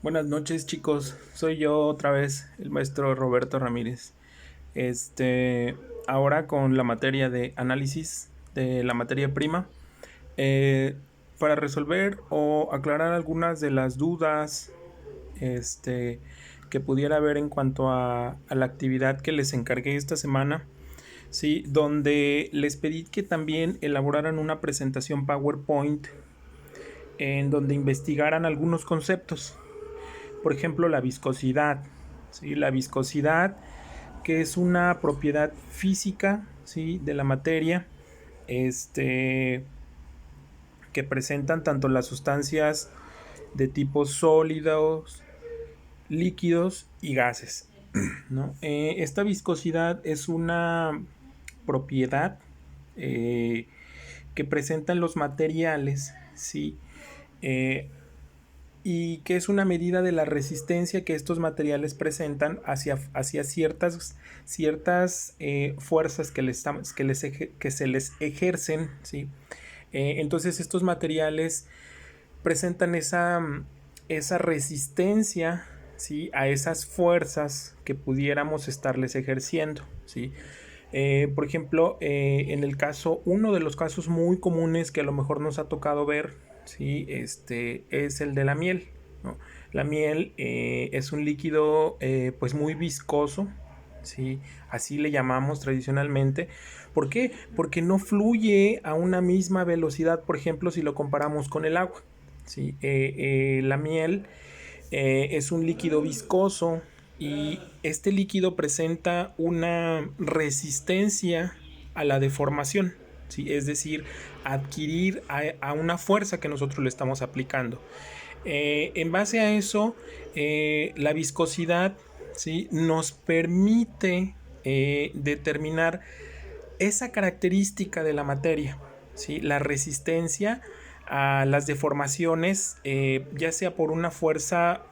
Buenas noches, chicos. Soy yo otra vez, el maestro Roberto Ramírez. Este, Ahora con la materia de análisis de la materia prima, eh, para resolver o aclarar algunas de las dudas, este, que pudiera haber en cuanto a la actividad que les encargué esta semana. Sí, donde les pedí que también elaboraran una presentación PowerPoint en donde investigaran algunos conceptos. Por ejemplo, la viscosidad. ¿Sí? La viscosidad, que es una propiedad física, ¿sí?, de la materia, este, que presentan tanto las sustancias de tipo sólidos, líquidos y gases, ¿no? Esta viscosidad es una propiedad eh, que presentan los materiales, ¿sí? Eh, y que es una medida de la resistencia que estos materiales presentan hacia ciertas fuerzas que se les ejercen, ¿sí? Entonces estos materiales presentan esa resistencia, ¿sí?, a esas fuerzas que pudiéramos estarles ejerciendo, ¿sí? Por ejemplo, uno de los casos muy comunes que a lo mejor nos ha tocado ver, ¿sí?, es el de la miel, ¿no? La miel es un líquido pues muy viscoso, ¿sí? Así le llamamos tradicionalmente. ¿Por qué? Porque no fluye a una misma velocidad, por ejemplo, si lo comparamos con el agua, ¿sí? La miel es un líquido viscoso y este líquido presenta una resistencia a la deformación, ¿sí? Es decir, adquirir a una fuerza que nosotros le estamos aplicando. En base a eso, la viscosidad, ¿sí?, nos permite determinar esa característica de la materia, ¿sí?, la resistencia a las deformaciones, ya sea por una fuerza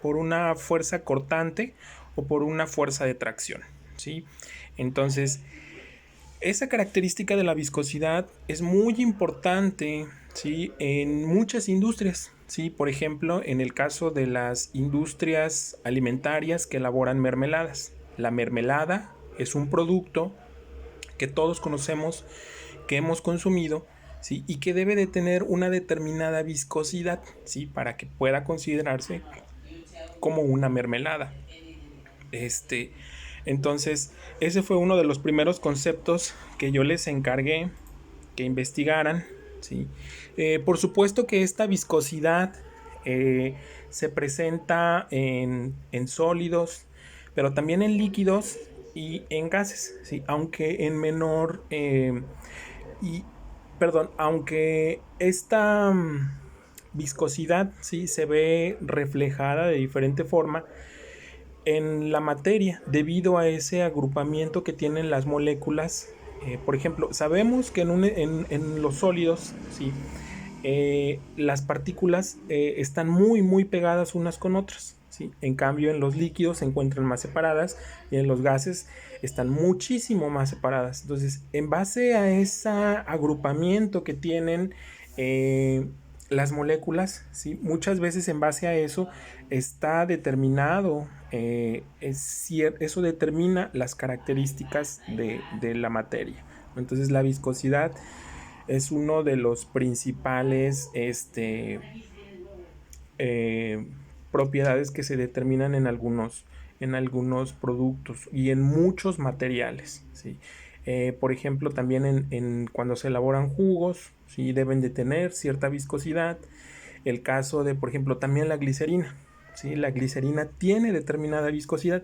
cortante o por una fuerza de tracción, ¿sí? Entonces, esa característica de la viscosidad es muy importante, ¿sí?, en muchas industrias, ¿sí? Por ejemplo, en el caso de las industrias alimentarias que elaboran mermeladas. La mermelada es un producto que todos conocemos, que hemos consumido, ¿sí?, y que debe de tener una determinada viscosidad, ¿sí?, para que pueda considerarse como una mermelada. Este, entonces, ese fue uno de los primeros conceptos que yo les encargué que investigaran, ¿sí? Por supuesto que esta viscosidad eh, se presenta en sólidos, pero también en líquidos y en gases, ¿sí? Aunque en menor y perdón, aunque esta viscosidad, sí, se ve reflejada de diferente forma en la materia debido a ese agrupamiento que tienen las moléculas. Por ejemplo, sabemos que en los sólidos, sí, las partículas están muy pegadas unas con otras, ¿sí? En cambio, en los líquidos se encuentran más separadas y en los gases están muchísimo más separadas. Entonces, en base a ese agrupamiento que tienen las moléculas, ¿sí?, muchas veces en base a eso está determinado, eso determina las características de la materia. Entonces, la viscosidad es uno de los principales eh, propiedades que se determinan en algunos productos y en muchos materiales, ¿sí? Por ejemplo, también cuando se elaboran jugos, ¿sí?, deben de tener cierta viscosidad. El caso de, por ejemplo, también la glicerina, ¿sí? La glicerina tiene determinada viscosidad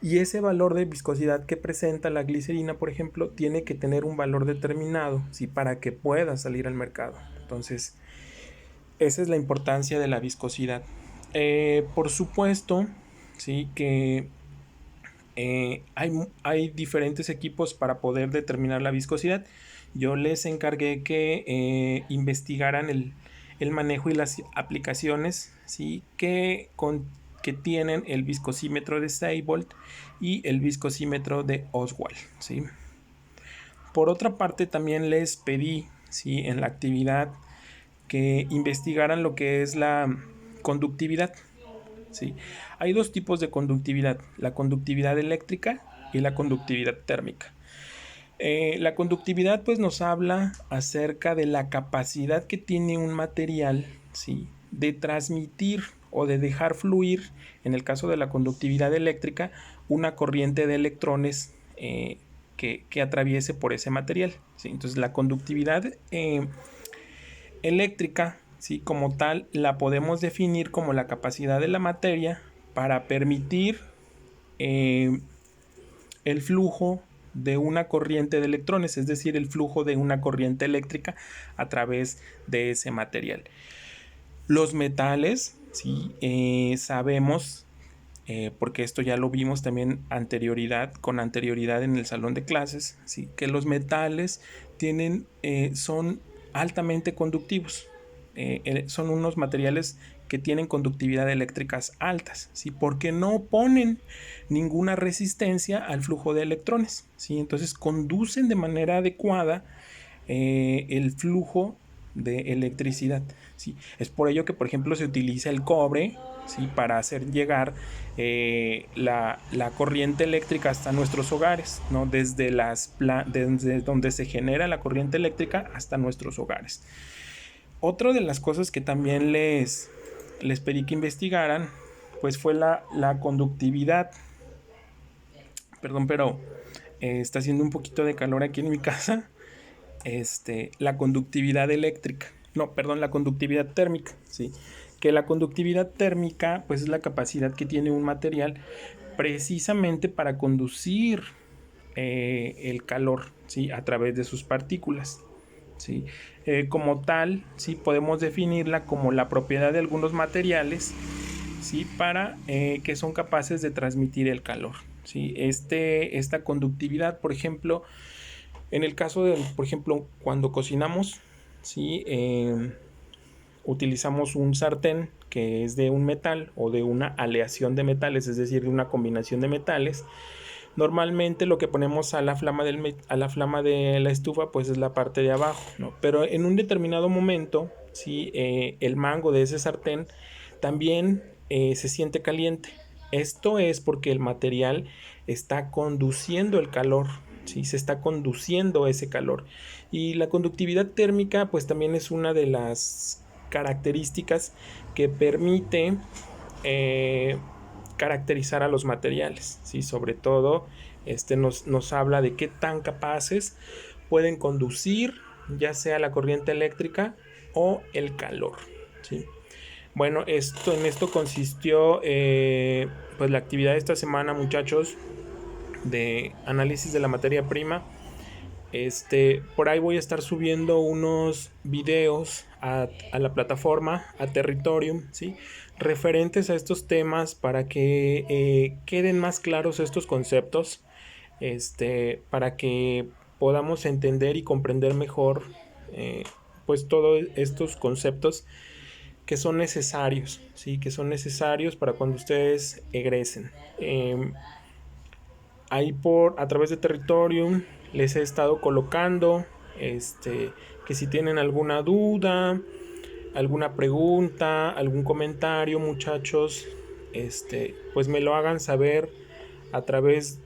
y ese valor de viscosidad que presenta la glicerina, por ejemplo, tiene que tener un valor determinado, ¿sí?, para que pueda salir al mercado. Entonces, esa es la importancia de la viscosidad. Por supuesto, sí, que hay diferentes equipos para poder determinar la viscosidad. Yo les encargué que investigaran el manejo y las aplicaciones, ¿sí?, que tienen el viscosímetro de Seibold y el viscosímetro de Oswald, ¿sí? Por otra parte, también les pedí, ¿sí?, en la actividad que investigaran lo que es la conductividad. ¿sí? Hay dos tipos de conductividad, la conductividad eléctrica y la conductividad térmica. La conductividad pues nos habla acerca de la capacidad que tiene un material, ¿sí?, de transmitir o de dejar fluir, en el caso de la conductividad eléctrica, una corriente de electrones que atraviese por ese material, ¿sí? Entonces la conductividad eléctrica, ¿sí?, como tal, la podemos definir como la capacidad de la materia para permitir el flujo de una corriente de electrones, es decir, el flujo de una corriente eléctrica a través de ese material. Los metales, ¿sí? Sabemos, porque esto ya lo vimos también con anterioridad en el salón de clases, ¿sí?, que los metales son altamente conductivos. Son unos materiales que tienen conductividad eléctricas altas, ¿sí?, porque no oponen ninguna resistencia al flujo de electrones, ¿sí? Entonces conducen de manera adecuada el flujo de electricidad, ¿sí? Es por ello que, por ejemplo, se utiliza el cobre, ¿sí?, para hacer llegar la corriente eléctrica hasta nuestros hogares, ¿no? Desde donde se genera la corriente eléctrica hasta nuestros hogares. Otra de las cosas que también les pedí que investigaran, pues fue la conductividad. Perdón, pero está haciendo un poquito de calor aquí en mi casa. La conductividad eléctrica. No, perdón, la conductividad térmica, ¿sí? Que la conductividad térmica, pues, es la capacidad que tiene un material precisamente para conducir el calor, ¿sí?, a través de sus partículas, ¿sí? Como tal, ¿sí?, podemos definirla como la propiedad de algunos materiales, ¿sí?, para que son capaces de transmitir el calor, ¿sí? Esta conductividad, por ejemplo, en el caso de, por ejemplo, cuando cocinamos, ¿sí?, utilizamos un sartén que es de un metal o de una aleación de metales, es decir, de una combinación de metales. Normalmente lo que ponemos a la flama de la estufa, pues, es la parte de abajo, ¿no? Pero en un determinado momento, ¿sí?, el mango de ese sartén también se siente caliente. Esto es porque el material está conduciendo el calor, ¿sí? Se está conduciendo ese calor. Y la conductividad térmica, pues, también es una de las características que permite caracterizar a los materiales, ¿sí? Sobre todo nos habla de qué tan capaces pueden conducir ya sea la corriente eléctrica o el calor, ¿sí? Bueno, en esto consistió pues la actividad de esta semana, muchachos, de análisis de la materia prima. Por ahí voy a estar subiendo unos videos a la plataforma, a Territorium, ¿sí?, referentes a estos temas para que queden más claros estos conceptos, para que podamos entender y comprender mejor pues todos estos conceptos que son necesarios, ¿sí?, que son necesarios para cuando ustedes egresen. Ahí a través de Territorium les he estado colocando que si tienen alguna duda, alguna pregunta, algún comentario, muchachos, pues me lo hagan saber a través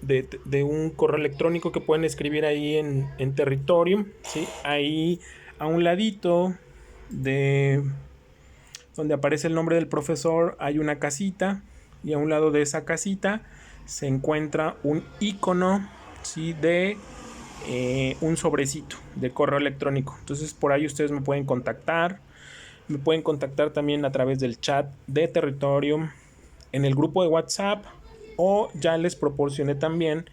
de un correo electrónico que pueden escribir ahí en Territorium, ¿sí? Ahí a un ladito de donde aparece el nombre del profesor hay una casita, y a un lado de esa casita se encuentra un icono, ¿sí?, de un sobrecito de correo electrónico. Entonces por ahí ustedes me pueden contactar también a través del chat de Territorium, en el grupo de WhatsApp, o ya les proporcioné también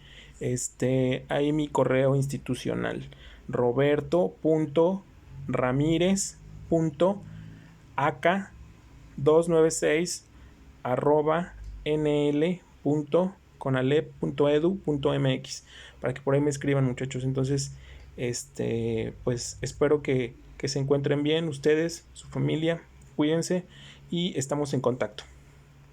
ahí mi correo institucional, roberto.ramirez.aca296@nl.conalep.edu.mx, para que por ahí me escriban, muchachos. Entonces pues espero que se encuentren bien ustedes, su familia, cuídense y estamos en contacto.